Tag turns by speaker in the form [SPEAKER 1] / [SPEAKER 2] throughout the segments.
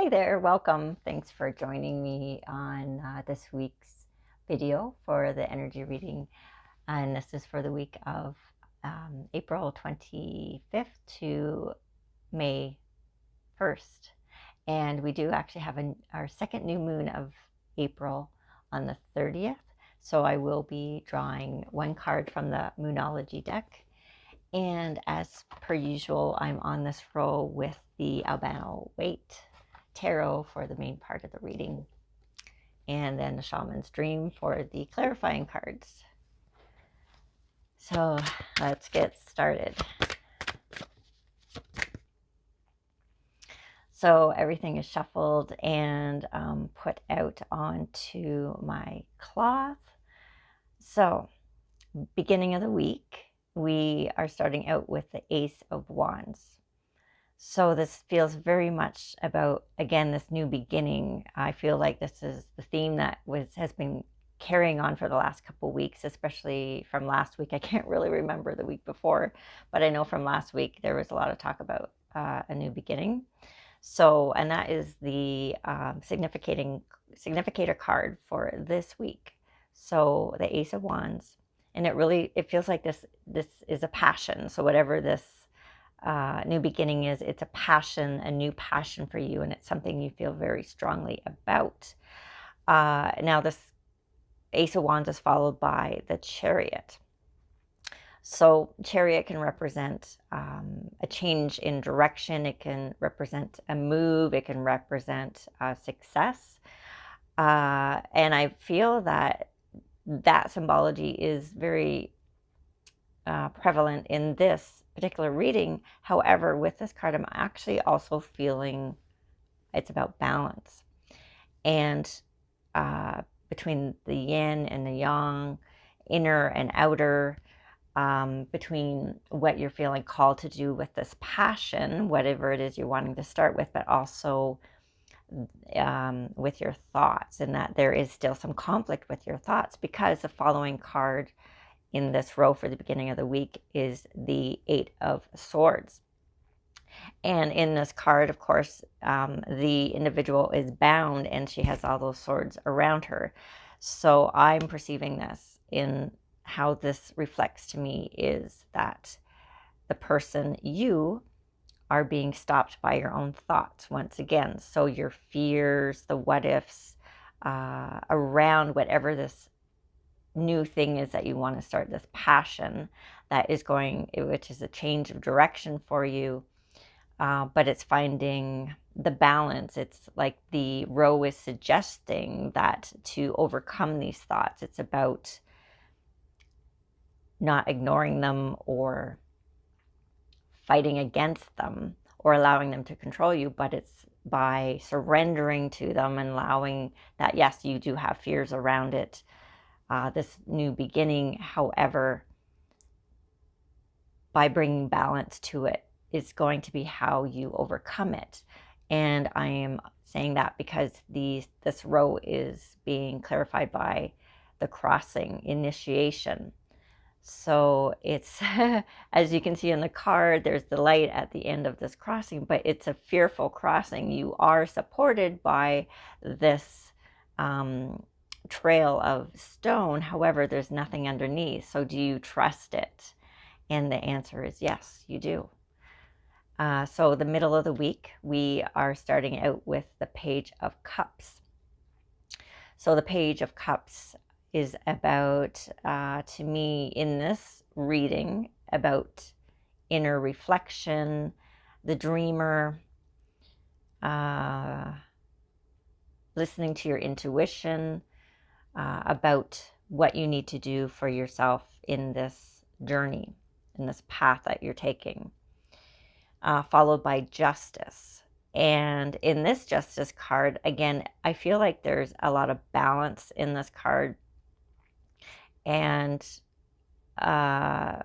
[SPEAKER 1] Hi there, welcome. Thanks for joining me on this week's video for the energy reading. And this is for the week of April 25th to May 1st. And we do actually have our second new moon of April on the 30th. So I will be drawing one card from the Moonology deck. And as per usual, I'm on this row with the Albano Weight Tarot for the main part of the reading, and then the Shaman's Dream for the clarifying cards. So let's get started. So everything is shuffled and put out onto my cloth. So beginning of the week, we are starting out with the Ace of Wands. So this feels very much about, again, this new beginning. I feel like this is the theme that has been carrying on for the last couple of weeks, especially from last week. I can't really remember the week before, but I know from last week there was a lot of talk about a new beginning. So, and that is the significator card for this week. So the Ace of Wands, and it feels like this is a passion. So whatever this new beginning is, it's a passion, a new passion for you, and it's something you feel very strongly about. Now this Ace of Wands is followed by the Chariot. So Chariot can represent a change in direction. It can represent a move. It can represent success. And I feel that symbology is very prevalent in this particular reading. However, with this card, I'm actually also feeling it's about balance, and between the yin and the yang, inner and outer, between what you're feeling called to do with this passion, whatever it is you're wanting to start with, but also with your thoughts, and that there is still some conflict with your thoughts, because the following card in this row for the beginning of the week is the Eight of Swords. And in this card, of course, the individual is bound and she has all those swords around her. So I'm perceiving this in how this reflects to me is that the person, you, are being stopped by your own thoughts once again. So your fears, the what ifs around whatever this new thing is that you want to start, this passion that is going, which is a change of direction for you, but it's finding the balance. It's like the row is suggesting that to overcome these thoughts, it's about not ignoring them or fighting against them or allowing them to control you, but it's by surrendering to them and allowing that, yes, you do have fears around it, this new beginning. However, by bringing balance to it is going to be how you overcome it. And I am saying that because this row is being clarified by the crossing, initiation. So it's, as you can see in the card, there's the light at the end of this crossing, but it's a fearful crossing. You are supported by this trail of stone. However, there's nothing underneath. So do you trust it? And the answer is yes, you do. So the middle of the week, we are starting out with the Page of Cups. So the Page of Cups is about, to me, in this reading, about inner reflection, the dreamer, listening to your intuition, about what you need to do for yourself in this journey, in this path that you're taking, followed by Justice. And in this Justice card, again, I feel like there's a lot of balance in this card, and a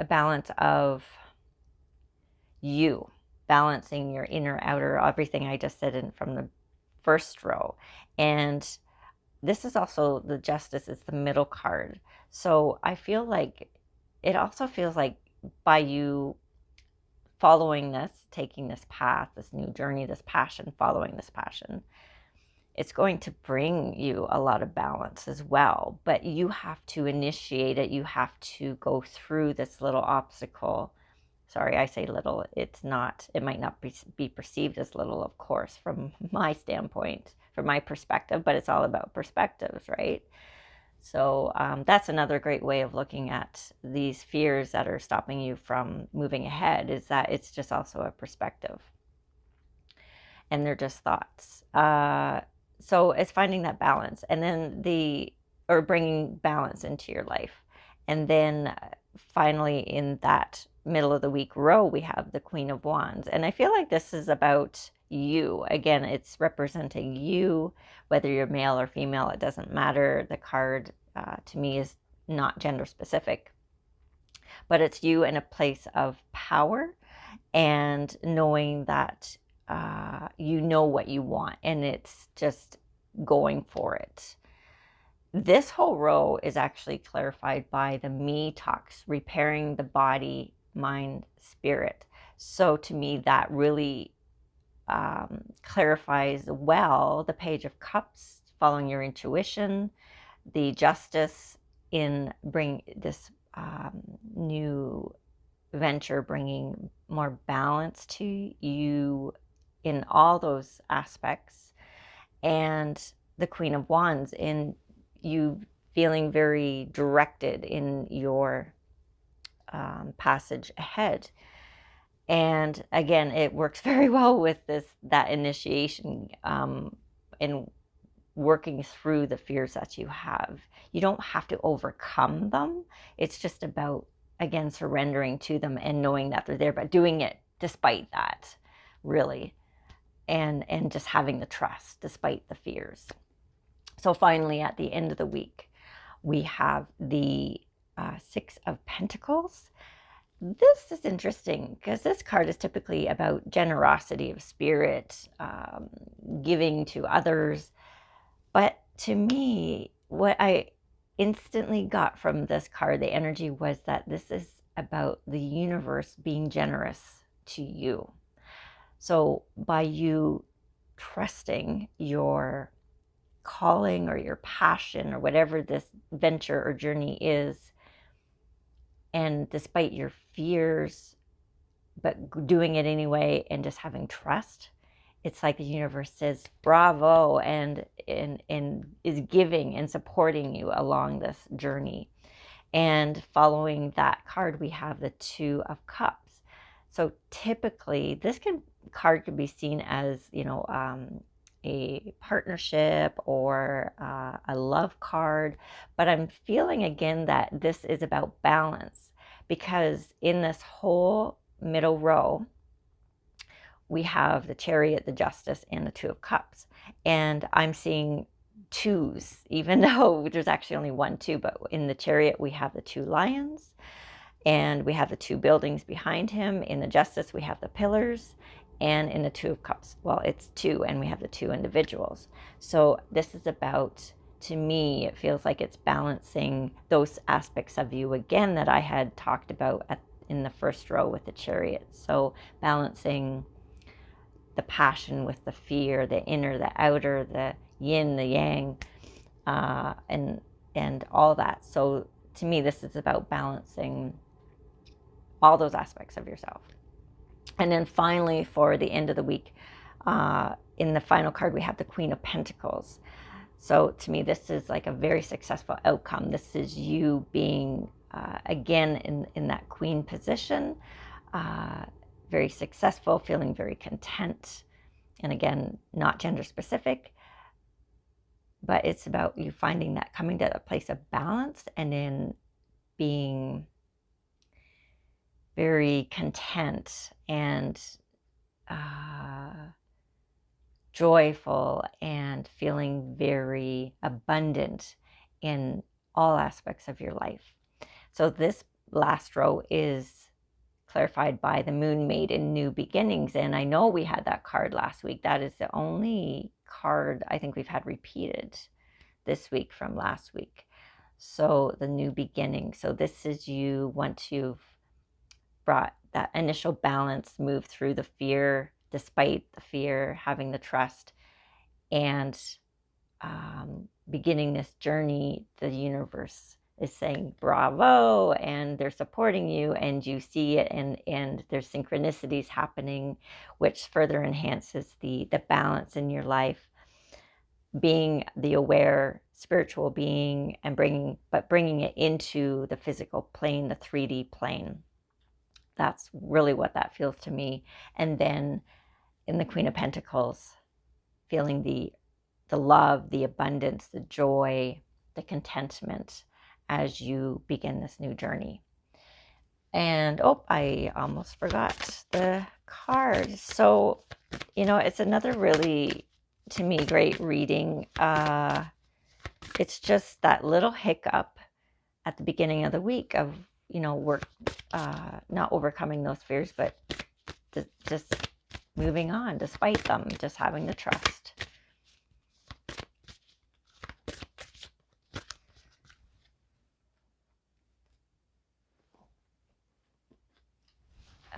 [SPEAKER 1] balance of you, balancing your inner, outer, everything I just said from the first row. And this is also the Justice, it's the middle card. So I feel like it also feels like by you following this, taking this path, this new journey, this passion, following this passion, it's going to bring you a lot of balance as well. But you have to initiate it. You have to go through this little obstacle. Sorry, I say little. It's not, it might not be perceived as little, of course, from my standpoint, from my perspective, but it's all about perspectives, right? So that's another great way of looking at these fears that are stopping you from moving ahead, is that it's just also a perspective. And they're just thoughts. So it's finding that balance, and then or bringing balance into your life. And then finally, in that middle of the week row, we have the Queen of Wands. And I feel like this is about you. Again, it's representing you, whether you're male or female, it doesn't matter. The card to me is not gender specific, but it's you in a place of power and knowing that you know what you want, and it's just going for it. This whole row is actually clarified by the me talks, repairing the body, mind, spirit. So to me, that really clarifies well the Page of Cups, following your intuition, the Justice in bring this new venture, bringing more balance to you in all those aspects, and the Queen of Wands in you feeling very directed in your passage ahead. And again, it works very well with that initiation in working through the fears that you have. You don't have to overcome them. It's just about, again, surrendering to them and knowing that they're there, but doing it despite that, really. And just having the trust despite the fears. So finally, at the end of the week, we have the Six of Pentacles. This is interesting because this card is typically about generosity of spirit, giving to others. But to me, what I instantly got from this card, the energy, was that this is about the universe being generous to you. So by you trusting your calling or your passion or whatever this venture or journey is, and despite your fears, but doing it anyway and just having trust, it's like the universe says bravo and is giving and supporting you along this journey. And following that card, we have the Two of Cups. So typically this card could be seen as, a partnership or a love card, but I'm feeling again that this is about balance, because in this whole middle row we have the Chariot, the Justice, and the Two of Cups, and I'm seeing twos, even though there's actually only one two. But in the Chariot we have the two lions, and we have the two buildings behind him. In the Justice we have the pillars, and in the Two of Cups, well, it's two, and we have the two individuals. So this is about, to me, it feels like it's balancing those aspects of you again that I had talked about in the first row with the Chariot. So balancing the passion with the fear, the inner, the outer, the yin, the yang, and all that. So to me, this is about balancing all those aspects of yourself. And then finally, for the end of the week, in the final card, we have the Queen of Pentacles. So to me, this is like a very successful outcome. This is you being, again, in that queen position, very successful, feeling very content. And again, not gender specific, but it's about you finding that, coming to a place of balance, and then being very content and joyful and feeling very abundant in all aspects of your life. So this last row is clarified by the Moon Maiden, New Beginnings. And I know we had that card last week. That is the only card I think we've had repeated this week from last week. So the New Beginning. So this is you, once you've brought that initial balance, moved through the fear, despite the fear, having the trust, and beginning this journey. The universe is saying bravo, and they're supporting you, and you see it, and there's synchronicities happening, which further enhances the balance in your life. Being the aware spiritual being and bringing it into the physical plane, the 3D plane. That's really what that feels to me. And then in the Queen of Pentacles, feeling the love, the abundance, the joy, the contentment as you begin this new journey. And I almost forgot the card. So, it's another really, to me, great reading. It's just that little hiccup at the beginning of the week of, work, not overcoming those fears, but just moving on despite them, just having the trust.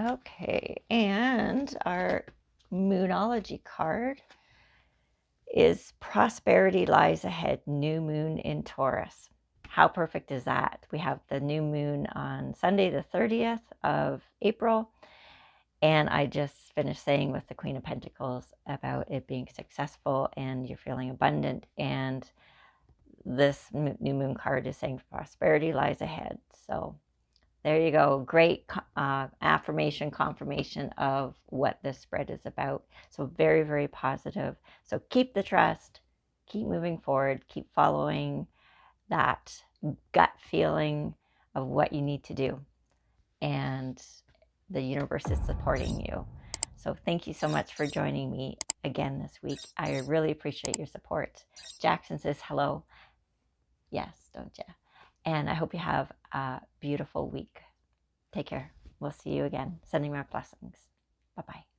[SPEAKER 1] Okay, and our Moonology card is Prosperity Lies Ahead, New Moon in Taurus. How perfect is that? We have the new moon on Sunday, the 30th of April. And I just finished saying with the Queen of Pentacles about it being successful and you're feeling abundant. And this new moon card is saying prosperity lies ahead. So there you go. Great affirmation, confirmation of what this spread is about. So very, very positive. So keep the trust, keep moving forward, keep following that gut feeling of what you need to do. And the universe is supporting you. So thank you so much for joining me again this week. I really appreciate your support. Jackson says hello. Yes, don't you? And I hope you have a beautiful week. Take care. We'll see you again. Sending my blessings. Bye-bye.